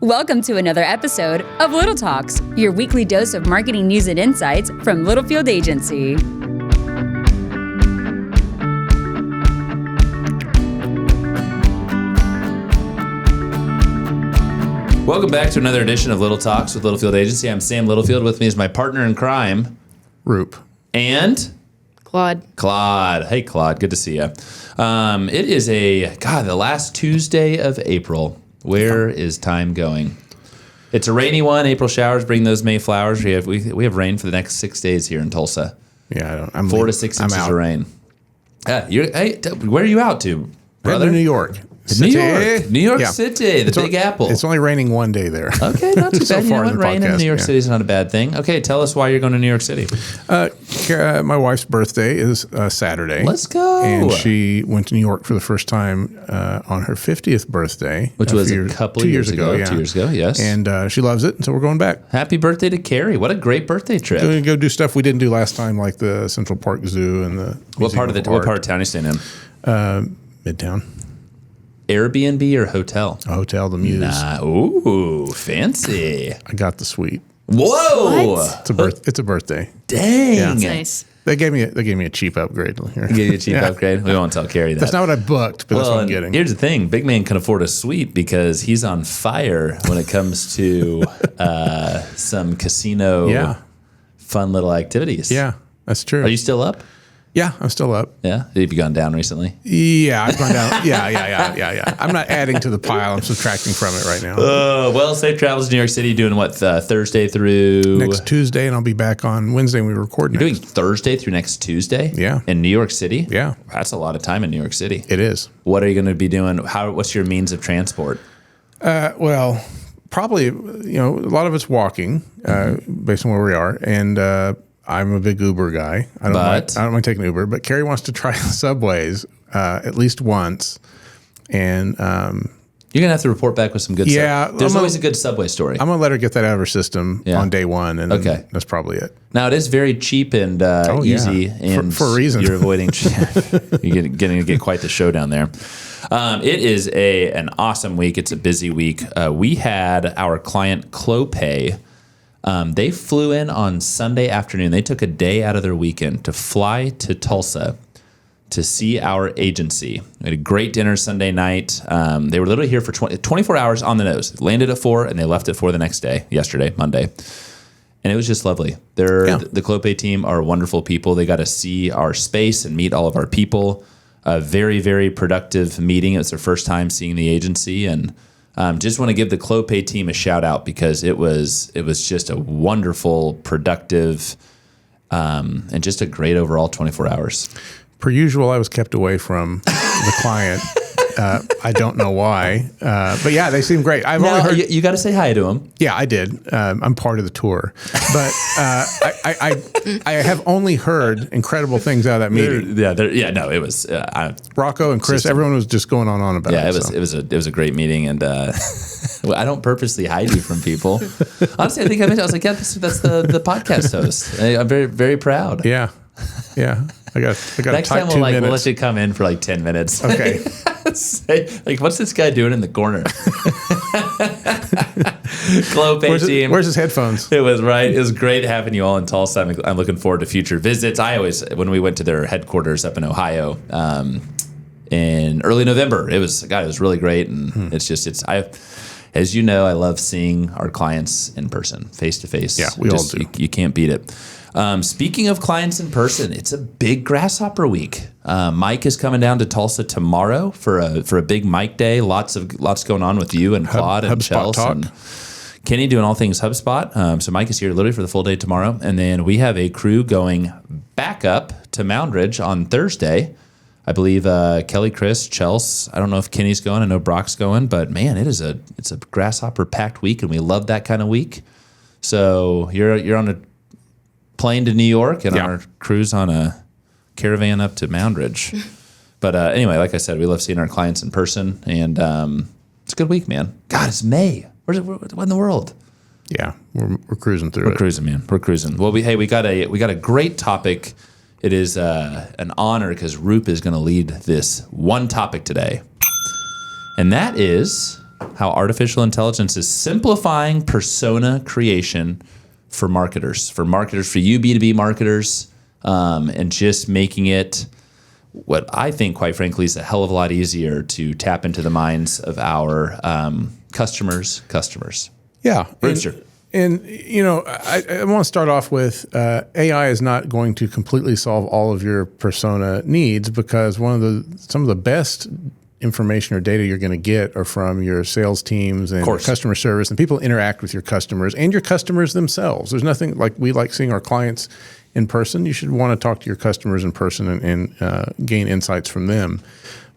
Welcome to another episode of Little Talks, your weekly dose of marketing news and insights from Littlefield Agency. Welcome back to another edition of Little Talks with Littlefield Agency. I'm Sam Littlefield. With me is my partner in crime, Roop. And Claude. Hey, Claude. Good to see you. It is the last Tuesday of April. Where is time going? It's a rainy one. April showers bring those May flowers. We have rain for the next 6 days here in Tulsa. Yeah, 4 to 6 inches of rain. Where are you out to, brother? New York. New York City, the Big Apple. It's only raining one day there. Okay, not too So bad. far in the Rain in podcast, New York City is not a bad thing. Okay, tell us why you're going to New York City. My wife's birthday is Saturday. Let's go. And she went to New York for the first time on her 50th birthday. Which was a couple of years ago. Yeah. 2 years ago, yes. And she loves it, and so we're going back. Happy birthday to Carrie. What a great birthday trip. Going to go do stuff we didn't do last time, like the Central Park Zoo and the What part of town are you staying in? Midtown. Airbnb or hotel? A hotel, the Muse. Ooh, fancy. I got the suite. Whoa. What? It's a birthday. Dang. Yeah. That's nice. They gave me a cheap upgrade here. Give you a cheap upgrade? We won't tell Carrie that. That's not what I booked, but that's what I'm and getting. Here's the thing. Big man can afford a suite because he's on fire when it comes to some casino fun little activities. Yeah, that's true. Are you still up? Yeah, I'm still up. Yeah? Have you gone down recently? Yeah, I've gone down. Yeah. I'm not adding to the pile. I'm subtracting from it right now. Well, safe travels to New York City. Doing what, Thursday through... Next Tuesday, and I'll be back on Wednesday when we record You're next. doing Thursday through next Tuesday? Yeah. In New York City? Yeah. That's a lot of time in New York City. It is. What are you going to be doing? What's your means of transport? Well, probably, a lot of it's walking based on where we are, and I'm a big Uber guy. I don't mind taking Uber, but Carrie wants to try subways at least once, and You're going to have to report back with some good stuff. There's always a good subway story. I'm going to let her get that out of her system on day one, and that's probably it. Now, it is very cheap and easy. And for a reason. You're avoiding... you're getting to get quite the show down there. It is an awesome week. It's a busy week. We had our client Clopay. They flew in on Sunday afternoon. They took a day out of their weekend to fly to Tulsa to see our agency. We had a great dinner Sunday night. They were literally here for 24 hours on the nose. Landed at 4, and they left at 4 the next day, yesterday, Monday. And it was just lovely. The Clopay team are wonderful people. They got to see our space and meet all of our people. A very, very productive meeting. It was their first time seeing the agency, and just want to give the Clopay team a shout out because it was just a wonderful, productive, and just a great overall 24 hours. Per usual, I was kept away from the client. I don't know why, but yeah, they seem great. I've only heard. You got to say hi to them. Yeah, I did. I'm part of the tour, but I have only heard incrable things out of that meeting. It was Rocco and Chris. Everyone was just going on about it. Yeah, it was a great meeting, and well, I don't purposely hide you from people. Honestly, I think I mentioned. I was like, yeah, that's the podcast host. I'm very, very proud. Yeah. I got Next time we'll let you come in for like 10 minutes. Okay. Say, what's this guy doing in the corner? Clopay team. Where's his headphones? It was great having you all in Tulsa. I'm looking forward to future visits. When we went to their headquarters up in Ohio in early November, it was really great, and as you know, I love seeing our clients in person, face to face. Yeah, we all do. You can't beat it. Speaking of clients in person, it's a big Grasshopper week. Mike is coming down to Tulsa tomorrow for a big Mike day. Lots going on with you and Claude and Chelsea and Kenny doing all things HubSpot. So Mike is here literally for the full day tomorrow, and then we have a crew going back up to Moundridge on Thursday. I believe Kelly, Chris, Chelsea. I don't know if Kenny's going. I know Brock's going, but man, it's a Grasshopper packed week, and we love that kind of week. So you're on a plane to New York, and our crew's on a caravan up to Moundridge. But anyway, like I said, we love seeing our clients in person, and it's a good week, man. God, it's May. What in the world? Yeah, we're cruising through. We're cruising, man. We're cruising. Well, we got a great topic. It is an honor because Roop is going to lead this one topic today, and that is how artificial intelligence is simplifying persona creation for marketers, for you B2B marketers, and just making it what I think, quite frankly, is a hell of a lot easier to tap into the minds of our customers. Yeah. Rooster. And I want to start off with AI is not going to completely solve all of your persona needs, because some of the best information or data you're going to get are from your sales teams and customer service and people interact with your customers and your customers themselves. There's nothing like we like seeing our clients in person. You should want to talk to your customers in person and gain insights from them.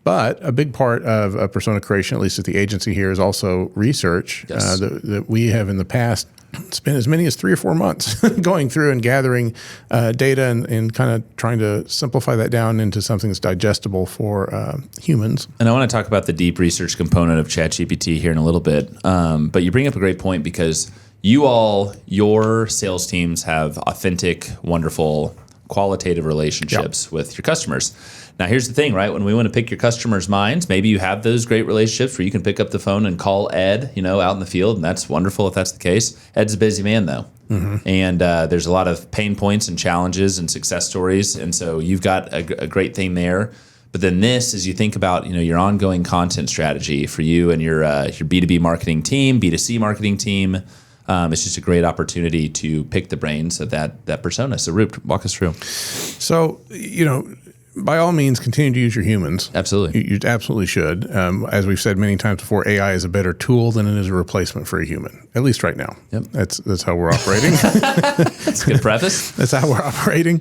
But a big part of persona creation, at least at the agency here, is also research. Yes. That we have in the past spent as many as 3 or 4 months going through and gathering data and kind of trying to simplify that down into something that's digestible for humans. And I want to talk about the deep research component of ChatGPT here in a little bit. But you bring up a great point, because your sales teams have authentic, wonderful, qualitative relationships with your customers. Now, here's the thing, right? When we want to pick your customers' minds, maybe you have those great relationships where you can pick up the phone and call Ed, out in the field, and that's wonderful if that's the case. Ed's a busy man, though. Mm-hmm. And there's a lot of pain points and challenges and success stories, and so you've got a great thing there. But then this, as you think about, your ongoing content strategy for you and your B2B marketing team, B2C marketing team, it's just a great opportunity to pick the brains of that persona. So, Roop, walk us through. So, by all means, continue to use your humans. Absolutely. You absolutely should. As we've said many times before, AI is a better tool than it is a replacement for a human, at least right now. Yep. That's how we're operating. That's a good preface. That's how we're operating.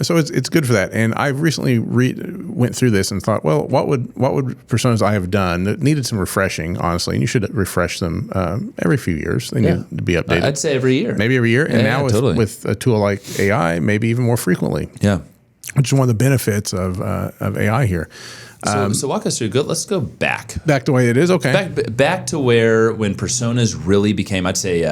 So it's good for that. And I recently went through this and thought, well, what would personas I have done that needed some refreshing, honestly, and you should refresh them every few years. They need to be updated. I'd say every year. Maybe every year. And now totally. with a tool like AI, maybe even more frequently. Yeah. Which is one of the benefits of AI here. So walk us through. Let's go back. Back to the way it is? Okay. Back to when personas really became, I'd say,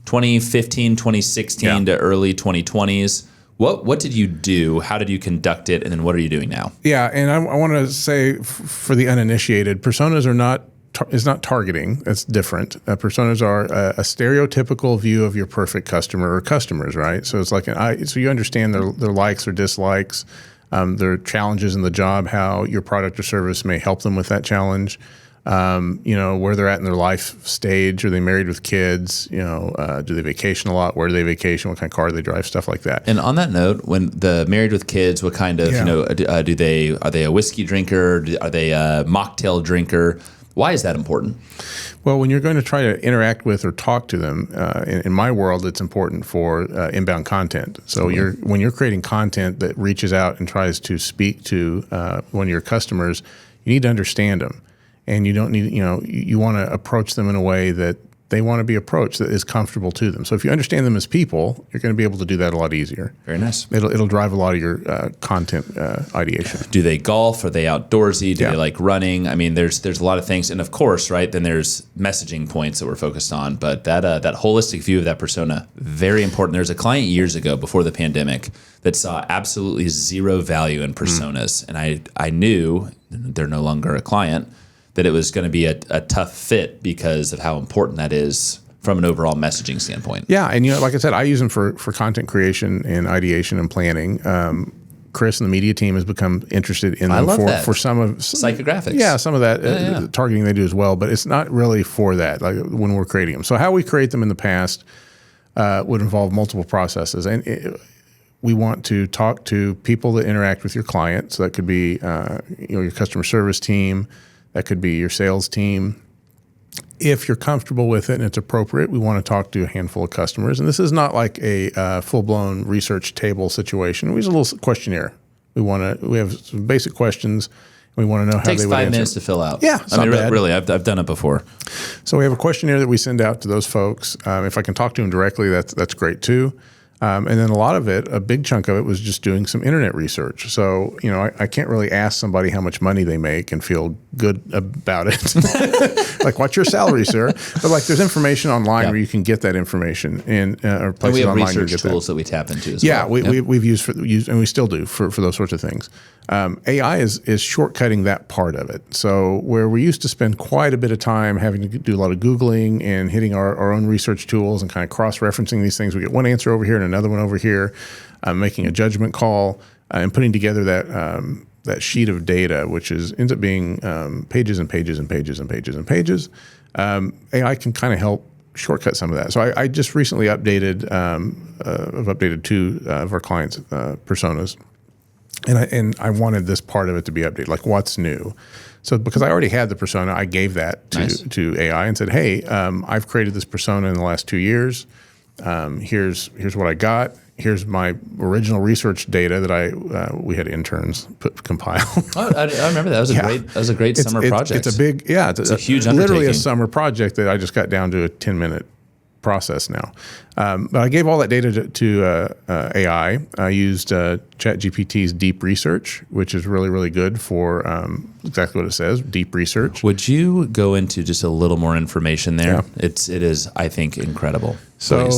2015, 2016 to early 2020s. What did you do? How did you conduct it? And then what are you doing now? Yeah, and I want to say for the uninitiated, personas are not is not targeting. That's different. Personas are a stereotypical view of your perfect customer or customers, right? So it's like so you understand their likes or dislikes, their challenges in the job, how your product or service may help them with that challenge. Where they're at in their life stage. Are they married with kids? Do they vacation a lot? Where do they vacation? What kind of car do they drive? Stuff like that. And on that note, when the married with kids, what kind of are they a whiskey drinker? Are they a mocktail drinker? Why is that important? Well, when you're going to try to interact with or talk to them, in my world, it's important for inbound content. So when you're creating content that reaches out and tries to speak to one of your customers, you need to understand them. And you don't need, you want to approach them in a way that they want to be approached, that is comfortable to them. So if you understand them as people, you're going to be able to do that a lot easier. Very nice. It'll drive a lot of your content ideation. Do they golf? Are they outdoorsy? Do they like running? I mean, there's a lot of things, and of course, right? Then there's messaging points that we're focused on. But that holistic view of that persona, very important. There's a client years ago, before the pandemic, that saw absolutely zero value in personas, and I knew, they're no longer a client, that it was going to be a tough fit because of how important that is from an overall messaging standpoint. Yeah, and like I said, I use them for content creation and ideation and planning. Chris and the media team has become interested in them for some of psychographics. Yeah, some of that targeting they do as well, but it's not really for that. Like when we're creating them. So how we create them in the past would involve multiple processes, and we want to talk to people that interact with your client. So that could be your customer service team. That could be your sales team. If you're comfortable with it and it's appropriate, we want to talk to a handful of customers. And this is not like a full-blown research table situation. We use a little questionnaire. We have some basic questions. We want to know how they would answer. It takes 5 minutes to fill out. Yeah, it's not bad. Really, I've done it before. So we have a questionnaire that we send out to those folks. If I can talk to them directly, that's great too. And then a lot of it, a big chunk of it was just doing some internet research. So, I can't really ask somebody how much money they make and feel good about it. Like, what's your salary, sir? But like, there's information online where you can get that information, or places and we have online research tools that we tap into as well. Yeah, we've used and we still do for those sorts of things. AI is shortcutting that part of it. So where we used to spend quite a bit of time having to do a lot of Googling and hitting our own research tools and kind of cross-referencing these things, we get one answer over here and another one over here, making a judgment call and putting together that sheet of data, which ends up being pages and pages and pages and pages and pages. AI can kind of help shortcut some of that. So I just recently updated, I've updated 2 of our clients' personas. And I wanted this part of it to be updated, like what's new. So because I already had the persona, I gave that to AI and said, hey, I've created this persona in the last 2 years. Here's what I got. Here's my original research data that we had interns compile. I remember that. That was a great summer project. It's a big, it's a huge undertaking. Literally a summer project that I just got down to a 10-minute process now. But I gave all that data to AI. I used ChatGPT's deep research, which is really, really good for exactly what it says, deep research. Would you go into just a little more information there? Yeah. It is, I think, incredible. So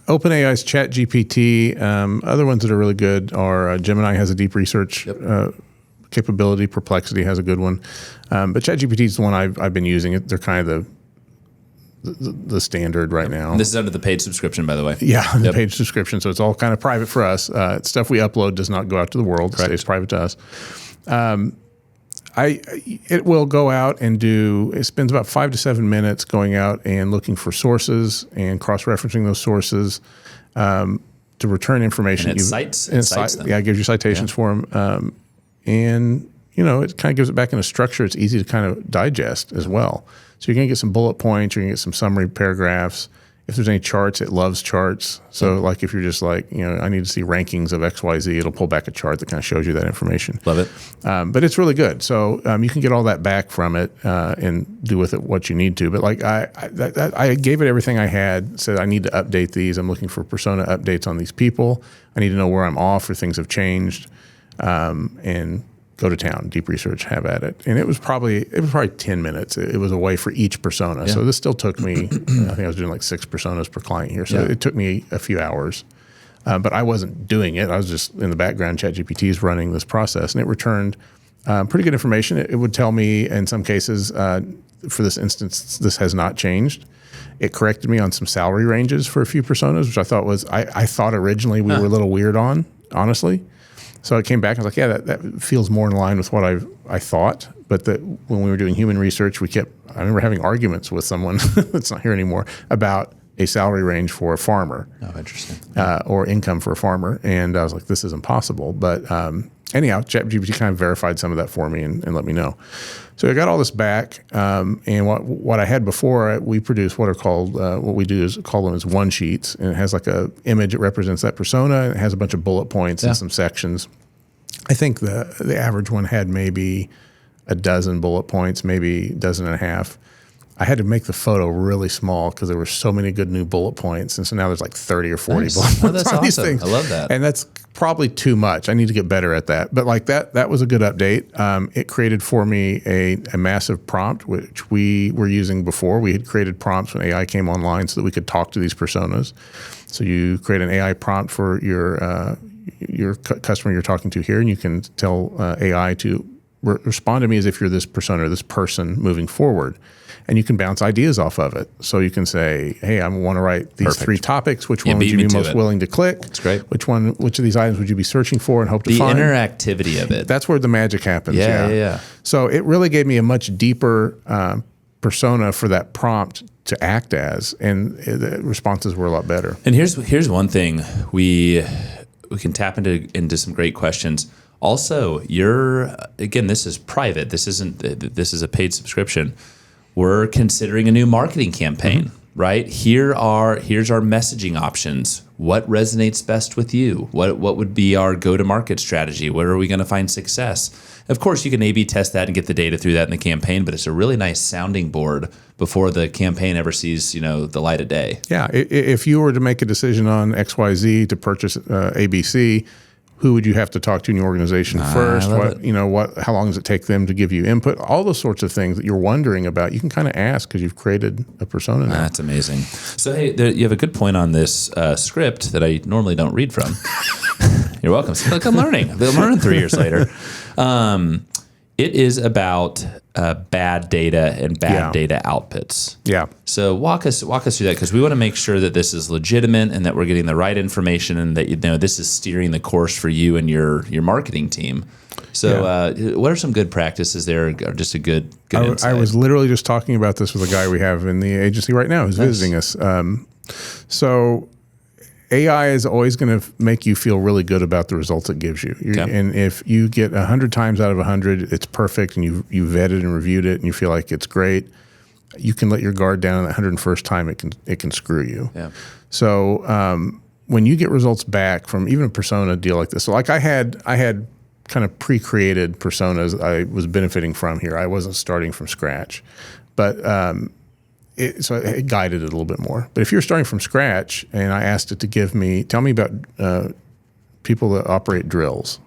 OpenAI's ChatGPT, other ones that are really good are Gemini has a deep research capability. Perplexity has a good one. But ChatGPT is the one I've been using. They're kind of the standard right now. And this is under the paid subscription, by the way. Yeah, the paid subscription. So it's all kind of private for us. Stuff we upload does not go out to the world. It stays private to us. It will go out and it spends about 5 to 7 minutes going out and looking for sources and cross-referencing those sources to return information. And it cites them. Yeah, it gives you citations for them. And, it kind of gives it back in a structure. It's easy to kind of digest as well. So you're going to get some bullet points. You're going to get some summary paragraphs. If there's any charts, it loves charts. So like if you're just like, I need to see rankings of XYZ, it'll pull back a chart that kind of shows you that information. Love it. But it's really good. So you can get all that back from it and do with it what you need to. But like I gave it everything I had, said I need to update these. I'm looking for persona updates on these people. I need to know where I'm off or things have changed. And go to town, deep research, have at it. And it was probably 10 minutes. It was a way for each persona. Yeah. So this still took me, I think I was doing like 6 personas per client here. So it took me a few hours. But I wasn't doing it. I was just in the background, ChatGPT is running this process. And it returned pretty good information. It would tell me in some cases, for this instance, this has not changed. It corrected me on some salary ranges for a few personas, which I thought I thought originally we were a little weird on, honestly. So I came back and I was like, that feels more in line with what I thought. But that when we were doing human research, I remember having arguments with someone that's not here anymore about a salary range for a farmer. Oh, interesting. Or income for a farmer. And I was like, this is impossible. But anyhow, ChatGPT kind of verified some of that for me and let me know. So I got all this back. And what I had before, we produce what are called, what we do is call them as one sheets. And it has like a image that represents that persona. And it has a bunch of bullet points and some sections. I think the average one had maybe a dozen bullet points, maybe a dozen and a half. I had to make the photo really small because there were so many good new bullet points. And so now there's like 30 or 40 bullet points that's on awesome. These things. I love that. And that's probably too much. I need to get better at that. But like that was a good update. It created for me a massive prompt, which we were using before. We had created prompts when AI came online so that we could talk to these personas. So you create an AI prompt for your customer you're talking to here, and you can tell AI to respond to me as if you're this persona or this person moving forward. And you can bounce ideas off of it. So you can say, hey, I want to write these 3 topics. Which one would you be most willing to click? That's great. Which of these items would you be searching for and hope to find? The interactivity of it. That's where the magic happens. Yeah. So it really gave me a much deeper persona for that prompt to act as. And the responses were a lot better. And here's one thing we can tap into some great questions. Also, this is private. This is a paid subscription. We're considering a new marketing campaign, right? Here's our messaging options. what resonates best with you? What would be our go-to-market strategy? Where are we going to find success? Of course, you can A/B test that and get the data through that in the campaign, but it's a really nice sounding board before the campaign ever sees, the light of day. Yeah, if you were to make a decision on XYZ to purchase ABC, who would you have to talk to in your organization first? How long does it take them to give you input? All those sorts of things that you're wondering about, you can kind of ask because you've created a persona now. That's amazing. So, hey, you have a good point on this script that I normally don't read from. You're welcome. See, look, I'm learning. I'm learning 3 years later. It is about bad data and bad data outputs. Yeah. So walk us through that, because we want to make sure that this is legitimate and that we're getting the right information and that this is steering the course for you and your marketing team. So what are some good practices there? Or just a good insight? I was literally just talking about this with a guy we have in the agency right now who's visiting us. So AI is always going to make you feel really good about the results it gives you. And if you get 100 times out of 100, it's perfect, and you vetted and reviewed it, and you feel like it's great, you can let your guard down. And the 101st time, it can screw you. Yeah. So when you get results back from even a persona deal like this, so like I had kind of pre-created personas I was benefiting from here. I wasn't starting from scratch, but so it guided it a little bit more. But if you're starting from scratch and I asked it to tell me about people that operate drills,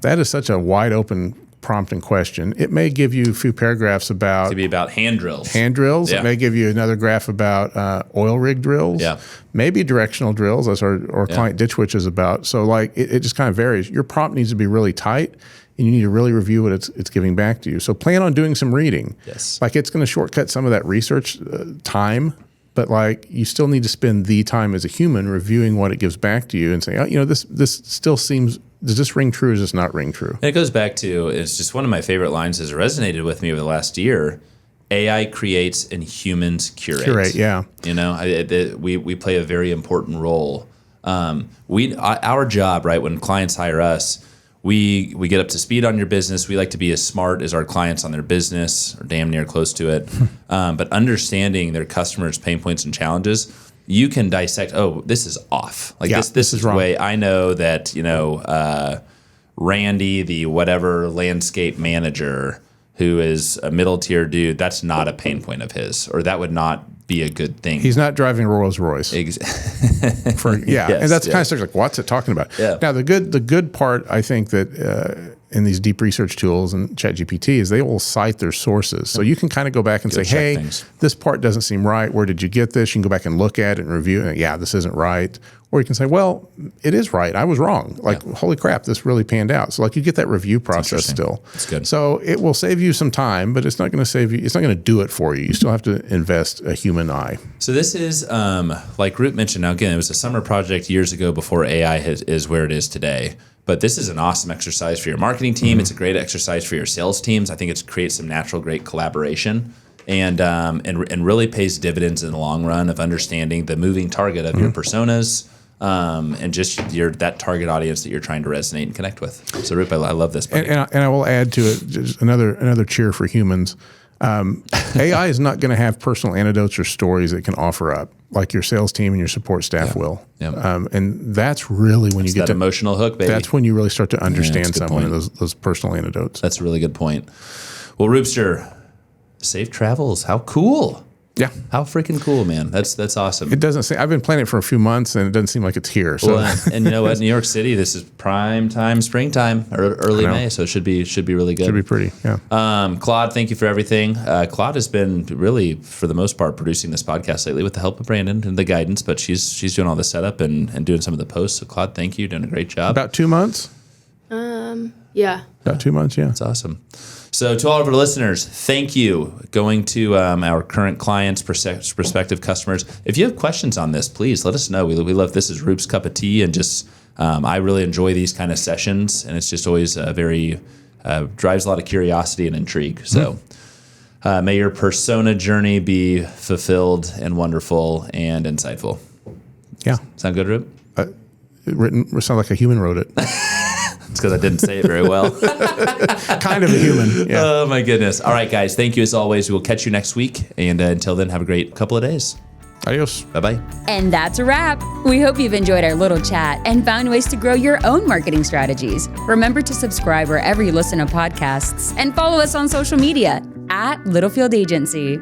that is such a wide open prompt and question. It may give you a few paragraphs about... To be about hand drills. Yeah. It may give you another graph about oil rig drills. Yeah. Maybe directional drills, as our client Ditch Witch is about. So it just kind of varies. Your prompt needs to be really tight, and you need to really review what it's giving back to you. So plan on doing some reading. Yes. It's going to shortcut some of that research time, but you still need to spend the time as a human reviewing what it gives back to you and say, this still seems, does this ring true or does this not ring true? And it goes back to, it's just one of my favorite lines has resonated with me over the last year. AI creates and humans curate. Yeah. We play a very important role. Our job, right, when clients hire us, we get up to speed on your business. We like to be as smart as our clients on their business, or damn near close to it. But understanding their customers' pain points and challenges, you can dissect. Oh, this is off. This is wrong. Way I know that Randy, the whatever landscape manager, who is a middle tier dude, that's not a pain point of his, or that would not be a good thing. He's not driving a Rolls Royce. And that's the kind of stuff what's it talking about? Yeah. Now the good part, I think, that in these deep research tools and ChatGPT is they will cite their sources, so you can kind of go back and say, hey, this part doesn't seem right. Where did you get this? You can go back and look at it and review it. And, this isn't right. Or you can say, well, it is right. I was wrong. Holy crap, this really panned out. So you get that review process still. That's good. So it will save you some time, but it's not going to save you. It's not going to do it for you. You still have to invest a human eye. So this is, like Roop mentioned, now again, it was a summer project years ago before AI is where it is today. But this is an awesome exercise for your marketing team. Mm-hmm. It's a great exercise for your sales teams. I think it creates some natural, great collaboration. And really pays dividends in the long run of understanding the moving target of your personas, and just that target audience that you're trying to resonate and connect with. So, Roop, I love this. And I will add to it just another cheer for humans. AI is not going to have personal anecdotes or stories it can offer up like your sales team and your support staff will. Yeah. And that's really when you get that emotional hook, baby. That's when you really start to understand someone and those personal anecdotes. That's a really good point. Well, Roopster, safe travels. How cool. Yeah. How freaking cool, man. That's awesome. It doesn't seem, I've been planning it for a few months and it doesn't seem like it's here. So. Well, and you know what? New York City, this is prime time, springtime, or early May, so it should be really good. Should be pretty, yeah. Claude, thank you for everything. Claude has been really, for the most part, producing this podcast lately with the help of Brandon and the guidance, but she's doing all the setup and doing some of the posts. So Claude, thank you. Doing a great job. About 2 months? Yeah. About 2 months, yeah. That's awesome. So to all of our listeners, thank you. Going to our current clients, prospective customers. If you have questions on this, please let us know. We love this is Roop's cup of tea, and just I really enjoy these kind of sessions, and it's just always very drives a lot of curiosity and intrigue. So may your persona journey be fulfilled and wonderful and insightful. Yeah. Sound good, Roop? It sounds like a human wrote it. It's because I didn't say it very well. Kind of a human. Yeah. Oh, my goodness. All right, guys. Thank you as always. We'll catch you next week. And until then, have a great couple of days. Adios. Bye-bye. And that's a wrap. We hope you've enjoyed our little chat and found ways to grow your own marketing strategies. Remember to subscribe wherever you listen to podcasts and follow us on social media @Littlefield Agency.